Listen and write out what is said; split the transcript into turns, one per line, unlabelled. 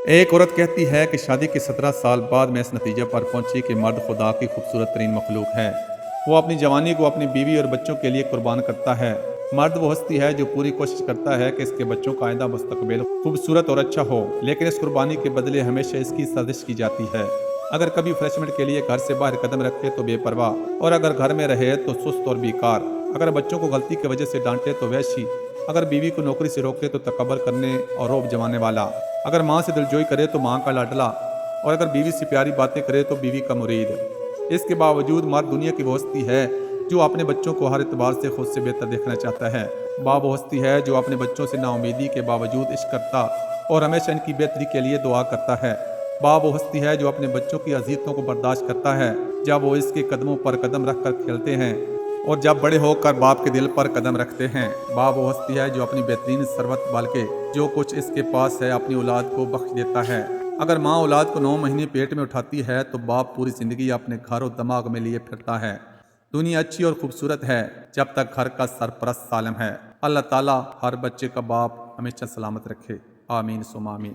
ایک عورت کہتی ہے کہ شادی کے 17 سال بعد میں اس نتیجے پر پہنچی کہ مرد خدا کی خوبصورت ترین مخلوق ہے۔ وہ اپنی جوانی کو اپنی بیوی اور بچوں کے لیے قربان کرتا ہے۔ مرد وہ ہستی ہے جو پوری کوشش کرتا ہے کہ اس کے بچوں کا آئندہ مستقبل خوبصورت اور اچھا ہو، لیکن اس قربانی کے بدلے ہمیشہ اس کی سازش کی جاتی ہے۔ اگر کبھی فریشمنٹ کے لیے گھر سے باہر قدم رکھے تو بے پرواہ، اور اگر گھر میں رہے تو سست اور بیکار۔ اگر بچوں کو غلطی کی وجہ سے ڈانٹے تو وحشی، اگر بیوی کو نوکری سے روکے تو تکبر کرنے اور رعب جمانے والا، اگر ماں سے دلجوئی کرے تو ماں کا لاڈلا، اور اگر بیوی سے پیاری باتیں کرے تو بیوی کا مرید۔ اس کے باوجود مرد دنیا کی وہ ہستی ہے جو اپنے بچوں کو ہر اعتبار سے خود سے بہتر دیکھنا چاہتا ہے۔ باپ وہ ہستی ہے جو اپنے بچوں سے نا امیدی کے باوجود عشق کرتا اور ہمیشہ ان کی بہتری کے لیے دعا کرتا ہے۔ باپ وہ ہستی ہے جو اپنے بچوں کی اذیتوں کو برداشت کرتا ہے جب وہ اس کے قدموں پر قدم رکھ کر کھیلتے ہیں اور جب بڑے ہو کر باپ کے دل پر قدم رکھتے ہیں۔ باپ وہ ہستی ہے جو اپنی بہترین ثروت بلکہ جو کچھ اس کے پاس ہے اپنی اولاد کو بخش دیتا ہے۔ اگر ماں اولاد کو 9 مہینے پیٹ میں اٹھاتی ہے تو باپ پوری زندگی اپنے گھر و دماغ میں لیے پھرتا ہے۔ دنیا اچھی اور خوبصورت ہے جب تک گھر کا سرپرست سالم ہے۔ اللہ تعالیٰ ہر بچے کا باپ ہمیشہ سلامت رکھے، آمین ثم آمین۔